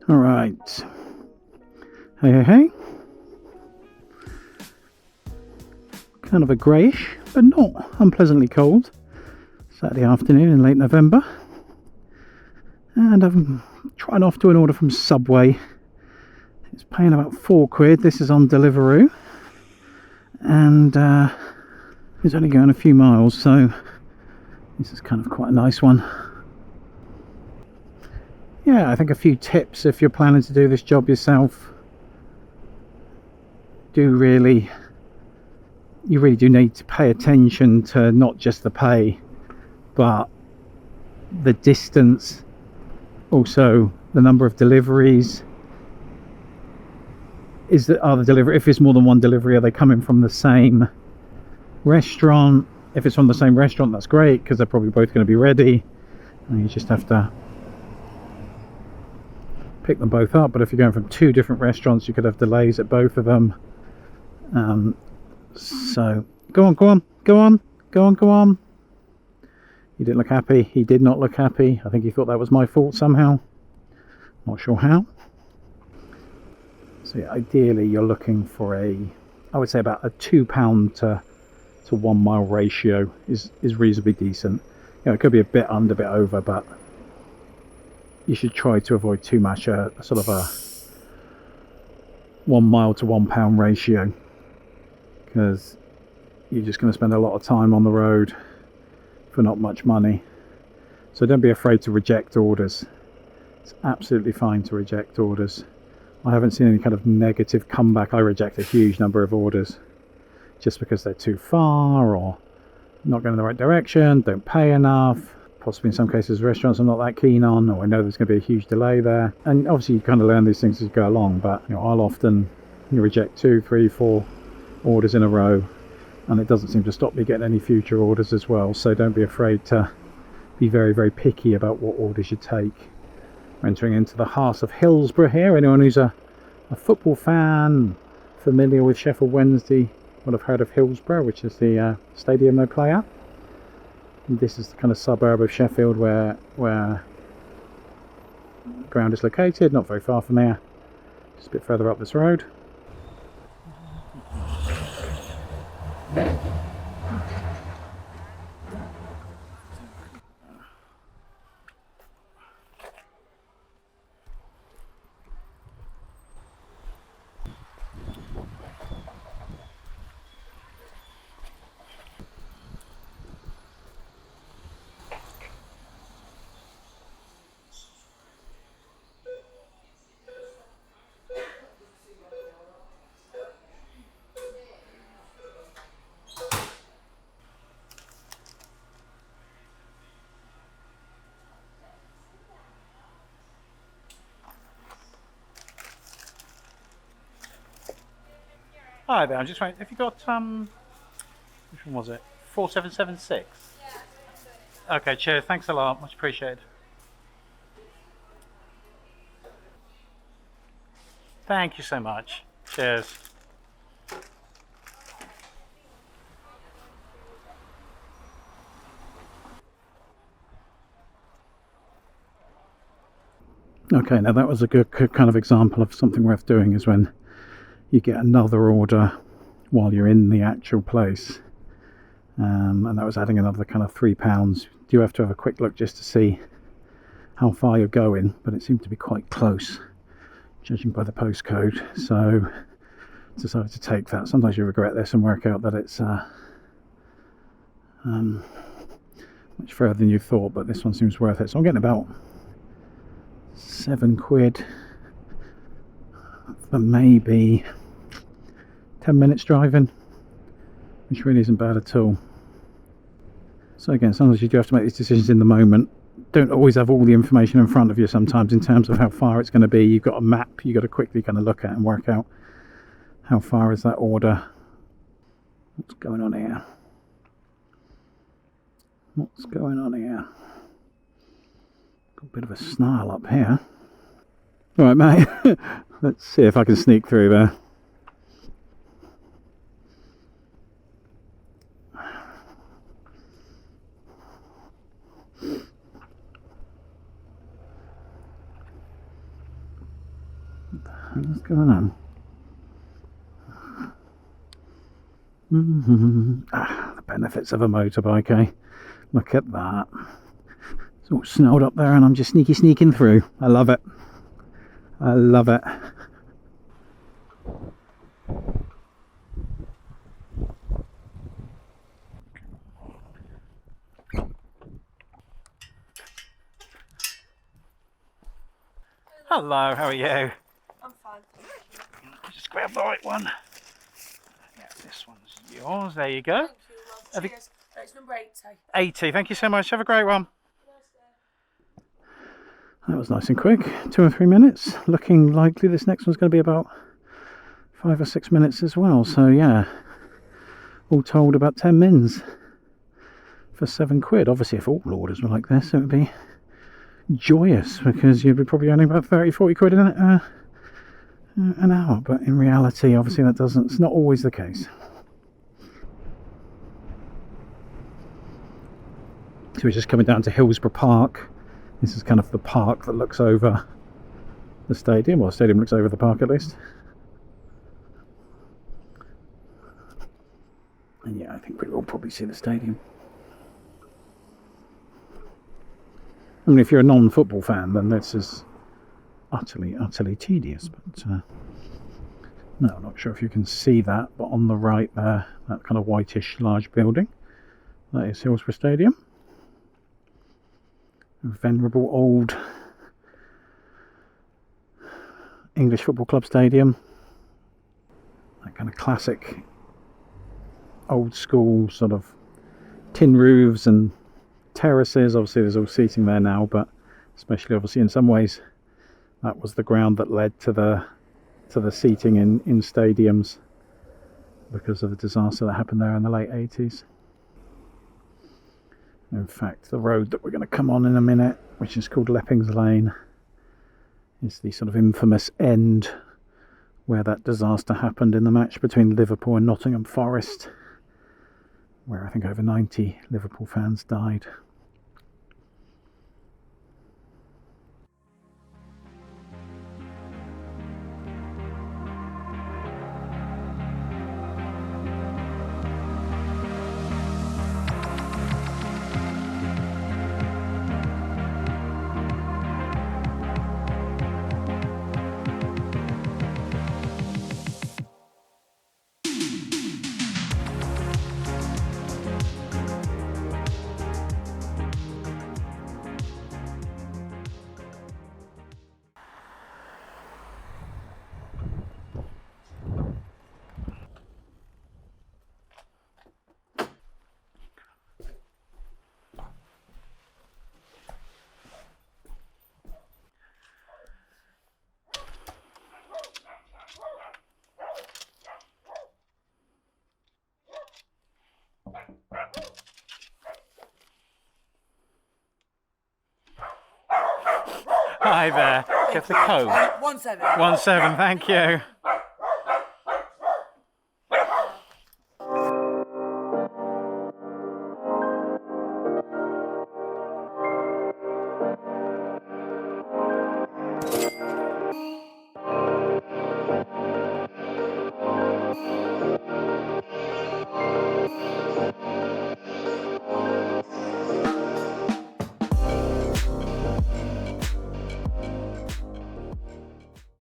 All right. Hey. Kind of a greyish, but not unpleasantly cold Saturday afternoon in late November. And I'm trying off to an order from Subway. It's paying about £4. This is on Deliveroo. And it's only going a few miles, so this is kind of quite a nice one. Yeah, I think a few tips if you're planning to do this job yourself. You really do need to pay attention to not just the pay, but the distance, also the number of deliveries. If it's more than one delivery, are they coming from the same restaurant? If it's from the same restaurant, that's great, because they're probably both going to be ready and you just have to pick them both up. But if you're going from two different restaurants, you could have delays at both of them. So go on. He didn't look happy. He did not look happy. I think he thought that was my fault somehow. Not sure how. So yeah, ideally you're looking for I would say about a £2 to 1 mile ratio is reasonably decent. It could be a bit under, bit over, but you should try to avoid too much a sort of a 1 mile to £1 ratio, because you're just going to spend a lot of time on the road for not much money. So don't be afraid to reject orders. It's absolutely fine to reject orders. I haven't seen any kind of negative comeback. I reject a huge number of orders just because they're too far or not going in the right direction, don't pay enough. Possibly in some cases restaurants I'm not that keen on, or I know there's going to be a huge delay there. And obviously you kind of learn these things as you go along, but I'll often reject 2, 3, 4 orders in a row, and it doesn't seem to stop me getting any future orders as well. So don't be afraid to be very, very picky about what orders you take. We're entering into the heart of Hillsborough here. Anyone who's a football fan, familiar with Sheffield Wednesday, would have heard of Hillsborough, which is the stadium they play at. And this is the kind of suburb of Sheffield where the ground is located, not very far from here, just a bit further up this road. Hi there, I'm just wondering, have you got, which one was it? 4776? Yeah. Okay, cheers, thanks a lot, much appreciated. Thank you so much. Cheers. Okay, now that was a good kind of example of something worth doing, is when you get another order while you're in the actual place, and that was adding another kind of £3. You have to have a quick look just to see how far you're going, but it seemed to be quite close judging by the postcode, so decided to take that. Sometimes you regret this and work out that it's much further than you thought, but this one seems worth it. So I'm getting about £7 for maybe 10 minutes driving, which really isn't bad at all. So again, sometimes you do have to make these decisions in the moment. Don't always have all the information in front of you sometimes in terms of how far it's going to be. You've got a map you've got to quickly kind of look at and work out how far is that order. What's going on here? What's going on here? Got a bit of a snarl up here. Alright mate, let's see if I can sneak through there. What's going on? The benefits of a motorbike, eh? Look at that. It's all snowed up there and I'm just sneaking through. I love it. I love it. Hello, how are you? I'm fine. Just grab the right one. Yeah, this one's yours. There you go. Thank you, cheers. It's number 80. 80. Thank you so much. Have a great one. That was nice and quick. 2 or 3 minutes. Looking likely this next one's going to be about 5 or 6 minutes as well. So yeah, all told about 10 mins for £7. Obviously, if all orders were like this, it would be joyous because you'd be probably earning about 30-40 quid an hour. But in reality, obviously, it's not always the case. So we're just coming down to Hillsborough Park. This is kind of the park that looks over the stadium. Well, the stadium looks over the park at least. And yeah, I think we will probably see the stadium. I mean, if you're a non-football fan, then this is utterly tedious. But no, I'm not sure if you can see that, but on the right there, that kind of whitish large building, that is Hillsborough Stadium. A venerable old English Football Club stadium. That kind of classic old school sort of tin roofs and terraces. Obviously there's all seating there now, but especially obviously in some ways that was the ground that led to the seating in stadiums because of the disaster that happened there in the late 80s. In fact, the road that we're going to come on in a minute, which is called Leppings Lane, is the sort of infamous end where that disaster happened in the match between Liverpool and Nottingham Forest, where I think over 90 Liverpool fans died. Hi there. Get the code. 17. 17, thank you.